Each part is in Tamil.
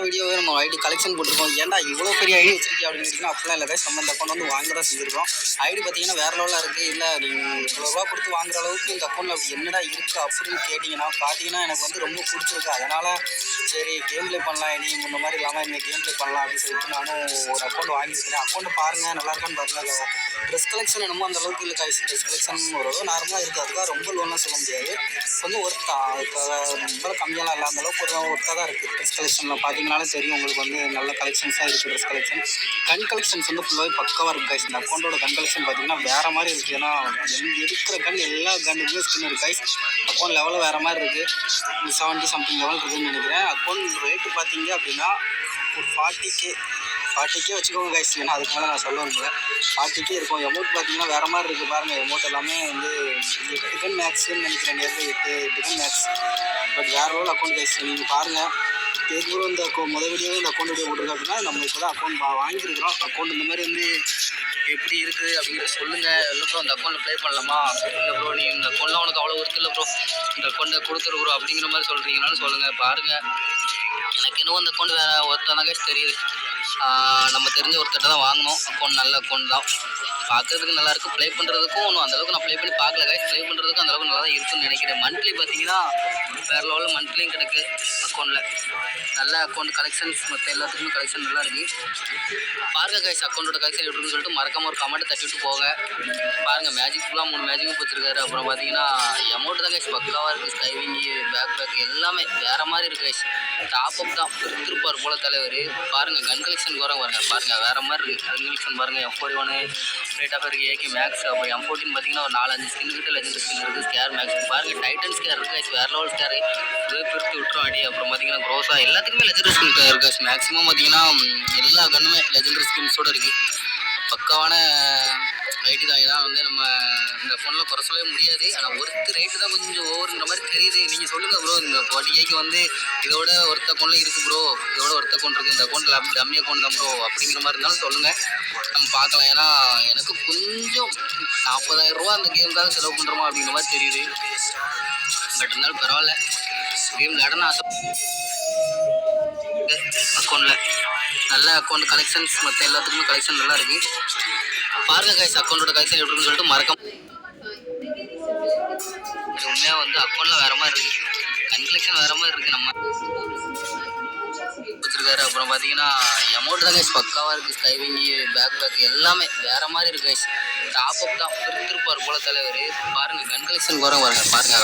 வீடியோவே நம்ம ஐடி கலெக்ஷன் போட்டிருக்கோம். ஏன்டா இவ்வளோ பெரிய ஐடி வச்சிருக்கீங்க அப்படின்னு கேட்டிங்கன்னா அப்படிலாம் இல்லை கைஸ். நம்ம இந்த அக்கௌண்ட் வந்து வாங்க தான் செஞ்சுருக்கோம். ஐடி பார்த்தீங்கன்னா வேறு லெவலில் இருக்குது. இல்லை நீங்கள் இவ்வளோ ரூபா கொடுத்து வாங்குற அளவுக்கு இந்த அக்கௌண்ட்டில் அப்படி என்னடா இருக்குது அப்படின்னு கேட்டிங்கன்னா பார்த்தீங்கன்னா எனக்கு வந்து ரொம்ப பிடிச்சிருக்கு. அதனால் சரி கேம் ப்ளே பண்ணலாம், இனி முன்ன மாதிரி இல்லாமல் இந்த கேம் ப்ளே பண்ணலாம் அப்படின்னு சொல்லிட்டு நானும் ஒரு அக்கௌண்ட் வாங்கியிருக்கிறேன். அக்கௌண்ட்டு பாருங்கள் நல்லா இருக்கான்னு பாருங்கள். ட்ரெஸ் கலெக்ஷன் என்னமோ அந்த அளவுக்கு இல்லை கைஸ். ட்ரெஸ் கலெக்ஷன் ஓரளவு நார்மலாக இருக்குது. அதுதான் ரொம்ப லோன்லாம் சொல்ல முடியாது. கொஞ்சம் ஒர்த்தா இப்போ ரொம்ப கம்மியெல்லாம் இல்லை, அந்த அளவுக்கு கொஞ்சம் ஒர்த்தாக தான் இருக்குது. ட்ரெஸ் கலெக்ஷனில் பார்த்தீங்கனாலே தெரியும் உங்களுக்கு வந்து நல்ல கலெக்ஷன்ஸாக இருக்குது. ட்ரெஸ் கலெக்ஷன் கன் கலெக்ஷன்ஸ் வந்து ஃபுல்லாகவே பக்கவாக இருக்குது கைஸ். இந்த அக்கௌண்ட்டோட கன் கலெக்ஷன் பார்த்தீங்கன்னா வேறு மாதிரி இருக்குது. ஏன்னா எடுக்கிற கன் எல்லா கன்னுக்குமே ஸ்கின் இருக்குது கைஸ். அக்கௌண்ட் லெவலில் வேறு மாதிரி இருக்குது. 70 சம்திங் லெவல் இருக்குதுன்னு நினைக்கிறேன். அக்கௌண்ட் ரேட்டு பார்த்தீங்க அப்படின்னா ஒரு 40K வச்சுக்கோங்க கைஸ். ஏன்னா அதுக்கு மேலே நான் சொல்ல முடியல. 40K இருக்கும். எமௌண்ட் பார்த்தீங்கன்னா வேறு மாதிரி இருக்குது பாருங்கள். எமௌண்ட் எல்லாமே வந்து 8 கன் மேக்ஸ்ன்னு நினைக்கிறேன். Nearby 8 gun max. பட் வேறு லெவல் அக்கௌண்ட் கைஸ். நீங்கள் பாருங்கள். எதுவும் இந்த முதல் வீடியோவே இந்த அக்கௌண்ட் வீடியோ போட்டிருக்கு அப்படின்னா நம்ம இப்போ தான் அக்கௌண்ட் வாங்கியிருக்கிறோம். அக்கௌண்ட் இந்த மாதிரி வந்து எப்படி இருக்குது அப்படிங்கிற சொல்லுங்கள். இல்லை ப்ரோ இந்த அக்கௌண்ட்டில் ப்ளே பண்ணலாமா? இல்லை ப்ரோ நீ இந்த அக்கௌண்ட்லாம் உனக்கு அவ்வளோ ஒர்த்து இல்லை ப்ரோ, இந்த அக்கௌண்ட்டை கொடுத்துரு ப்ரோ அப்படிங்கிற மாதிரி சொல்கிறீங்கனாலும் சொல்லுங்கள். பாருங்கள் எனக்கு இன்னும் அந்த அக்கௌண்ட் வேறு ஒருத்தர் தான் கைஸ் தெரியுது. நம்ம தெரிஞ்ச ஒருத்தர்கிட்ட தான் வாங்கினோம். அக்கௌண்ட் நல்ல அக்கௌண்ட் தான், பார்க்கறதுக்கு நல்லாயிருக்கு. ப்ளே பண்ணுறதுக்கும் ஒன்றும் அந்தளவுக்கு நான் ப்ளே பண்ணி பார்க்கல கைஸ். ப்ளே பண்ணுறதுக்கும் அந்தளவுக்கு நல்லா தான் இருக்குன்னு நினைக்கிறேன். மந்த்லி பார்த்தீங்கன்னா வேறு லெவலில் மந்த்லியும் கிடக்கு அக்கௌண்ட்டில். நல்ல அக்கௌண்ட் கலெக்ஷன்ஸ் மற்ற எல்லாத்துக்குமே கலெக்ஷன் நல்லா இருக்குது. பாருங்கள் கைஸ் அக்கௌண்ட்டோட கலெக்ஷன் எப்படி இருக்குன்னு சொல்லிட்டு மறக்காம ஒரு கமெண்ட் தட்டிவிட்டு போங்க. பாருங்கள் மேஜிக் ஃபுல்லாக 3 மேஜிக்கும் வச்சுருக்காரு. அப்புறம் பார்த்தீங்கன்னா அமௌண்ட் தான் கைஸ் பக்காவாக இருக்குது. ஸ்கைவிங்கு பேக் எல்லாமே வேறு மாதிரி இருக்குது கைஸ். டாப் அப் தான் கொடுத்துருப்பார் போல தலைவர். பாருங்கள் கன் கலெக்ஷன் வர பாருங்கள் வேறு மாதிரி இருக்குது. கன் கலெக்ஷன் பாருங்கள். M41 ரேட் ஆஃப் இருக்குது. AK max. அப்புறம் M14 பார்த்தீங்கன்னா ஒரு 4-5 ஸ்கின் கிட்ட லெஜெண்ட் ஸ்கின் இருக்குது. ஸ்கேர் மேக்ஸ் பாருங்கள். டைட்டன் ஸ்கேர் இருக்குது கைஸ். வேறு லெவல் ஸ்கேர் இதே பிரித்து விட்டுரும் அடி. அப்புறம் பார்த்தீங்கன்னா க்ரோஸா எல்லாத்துக்குமே லெஜெண்டரி ஸ்கின் இருக்குது கைஸ். மேக்ஸிமம் பார்த்தீங்கன்னா எல்லா கன்னுமே லெஜெண்டரி ஸ்கின்ஸோடு இருக்குது. பக்காவான ஐடி தான். ஏன்னா வந்து நம்ம இந்த ஃபோனில் குறை சொல்லவே முடியாது. ஆனால் ஒர்த்து ரேட்டு தான் கொஞ்சம் ஓவருங்கிற மாதிரி தெரியுது. நீங்கள் சொல்லுங்கள் ப்ரோ இந்த 40K வந்து இதோட ஒருத்த அக்கௌண்ட்டில் இருக்குது ப்ரோ, இதோட ஒருத்த அக்கௌண்ட் இருக்குது, இந்த அக்கௌண்ட்டில் டம்மி அக்கௌண்ட் தான் ப்ரோ அப்படிங்கிற மாதிரி இருந்தாலும் சொல்லுங்கள், நம்ம பார்க்கலாம். ஏன்னா எனக்கு கொஞ்சம் 40,000 ரூபா அந்த கேமுக்காக செலவு பண்ணுறோமா அப்படிங்கிற மாதிரி தெரியுது. பட் இருந்தாலும் பரவாயில்ல, கேம் விளையாடணும் ஆசை. அக்கௌண்ட்டில் நல்ல அக்கௌண்ட் கலெக்ஷன்ஸ் மற்ற எல்லாத்துக்குமே கலெக்ஷன் நல்லா இருக்குது. பாருங்கள் கைஸ் அக்கௌண்ட்டோட கலெக்ஷன் எப்படின்னு சொல்லிட்டு மறக்காம. உண்மையாக வந்து அக்கௌண்ட்டில் வேறு மாதிரி இருக்குது. கன் கலெக்ஷன் வேறு மாதிரி இருக்குது. நம்ம வச்சுருக்காரு. அப்புறம் பார்த்தீங்கன்னா அமௌண்ட் தான் கைஸ் பக்காவாக இருக்குது. ஸ்கைவிங்கு பேக் எல்லாமே வேறு மாதிரி இருக்குது கைஸ். டாப் அப் தான் கொடுத்துருப்பார் போல தலைவர். பாருங்கள் கன் கலெக்ஷன் பாருங்கள்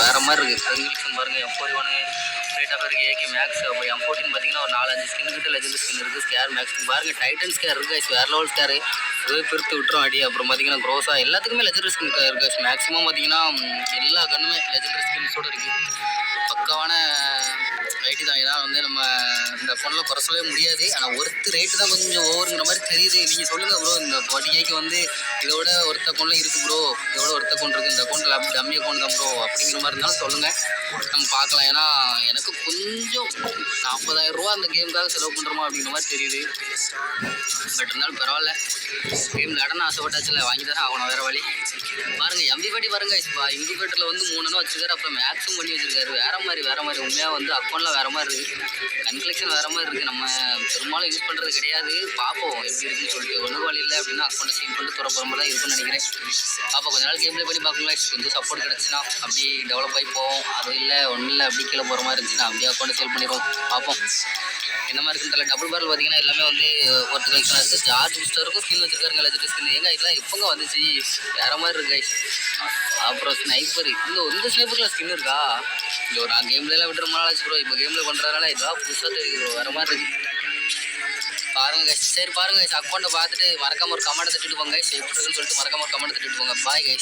வேறு மாதிரி இருக்குது. கன் கலெக்ஷன் பாருங்கள். M41 ரேட் ஆஃப் இருக்குது. AK max. அப்புறம் M14 பார்த்தீங்கன்னா ஒரு 4-5 ஸ்கின் கிட்ட லெஜெண்ட் ஸ்கின் இருக்குது. ஸ்கேர் மேக்ஸ் பாருங்கள். டைட்டன் ஸ்கேர் இருக்குது கைஸ். வேறு லெவல் ஸ்கேர் இதே பிரித்து விட்டுரும் அடி. அப்புறம் பார்த்தீங்கன்னா க்ரோஸா எல்லாத்துக்குமே லெஜெண்டரி ஸ்கின் இருக்குது கைஸ். மேக்ஸிமம் பார்த்தீங்கன்னா எல்லா கன்னுமே லெஜெண்டரி ஸ்கின்ஸோடு இருக்குது. பக்காவான ஐடி தான். ஏன்னா வந்து நம்ம இந்த ஃபோனில் குறை சொல்லவே முடியாது. ஆனால் ஒர்த்து ரேட்டு தான் கொஞ்சம் ஓவருங்கிற மாதிரி தெரியுது. நீங்கள் சொல்லுங்கள் ப்ரோ இந்த 40K வந்து இதோட ஒருத்த அக்கௌண்ட்டில் இருக்குது ப்ரோ, இதோட ஒருத்த அக்கௌண்ட் இருக்குது, இந்த அக்கௌண்ட்டில் டம்மி அக்கௌண்ட் தான் ப்ரோ அப்படிங்கிற மாதிரி இருந்தாலும் சொல்லுங்கள், நம்ம பார்க்கலாம். ஏன்னா எனக்கு கொஞ்சம் 40,000 ரூபா அந்த கேமுக்காக செலவு பண்ணுறோமா அப்படிங்கிற மாதிரி தெரியுது. பட் இருந்தாலும் பரவாயில்ல, கேம் விளையாடணும் ஆசைப்பட்டாச்சுல, வாங்கி தானே ஆகணும், வேறு வழி. பாருங்கள் MP40 பாருங்கள். இப்போ இன்குபேட்டரில் வந்து 3 வச்சுருக்காரு. அப்புறம் மேக்ஸும் பண்ணி வச்சுருக்காரு. வேறு மாதிரி உண்மையாக வந்து அக்கௌண்ட்டில் வேறு மாதிரி இருக்குது. கன் கலெக்ஷன் வேறு மாதிரி இருக்குது. நம்ம பெரும்பாலும் யூஸ் பண்ணுறது கிடையாது. பார்ப்போம் எப்படி இருக்குன்னு சொல்லிட்டு. ஒன்று வழி இல்லை அப்படின்னா அக்கௌண்ட்டை சீன் பண்ணிட்டு துறப்புற தான் இருக்குன்னு நினைக்கிறேன். அப்போ கொஞ்ச நாள் கேம் ப்ளே பண்ணி பார்க்கலாம். கொஞ்சம் சப்போர்ட் கிடச்சுன்னா அப்படி டெவலப் ஆகி போவோம். அது இல்லை ஒன்றும் இல்லை அப்படி கீழே போகிற மாதிரி இருந்துச்சுன்னா அப்படியே அக்கௌண்ட்டை சேல் பண்ணிடுவோம். பார்ப்போம் என்ன மாதிரி இருக்குன்னு தெரியல. டபுள் பேரல் பார்த்தீங்கன்னா எல்லாமே வந்து ஒருத்த கலெக்ஷனாக இருக்குது. ஜார்ஜ் பூஸ்டருக்கும் ஸ்கின் வச்சுருக்காருங்க லெஜெண்டரி ஸ்கின். ஏங்க இதெல்லாம் எப்போங்க வந்துச்சு? வேறு மாதிரி இருக்கு கைஸ். அப்புறம் ஸ்னைப்பர் இந்த ஸ்னைப்பரில் ஸ்கின் இருக்கா? இல்லை நான் கேம்லாம் விட்டு ரொம்ப நாள் ஆச்சு ப்ரோ. இப்போ கேமில் பண்ணுறதுனால இதெல்லாம் புதுசாக தெரியுது ப்ரோ, வேறு மாதிரி இருக்குது. பாருங்கள் கைஸ். சரி பாருங்கள் கைஸ் அக்கௌண்ட்டை பார்த்துட்டு மறக்காம ஒரு கமெண்ட் தட்டிட்டு போங்க கைஸ். எப்படி இருக்குன்னு சொல்லிட்டு மறக்காம ஒரு கமெண்ட் தட்டிட்டு போங்க. Bye guys.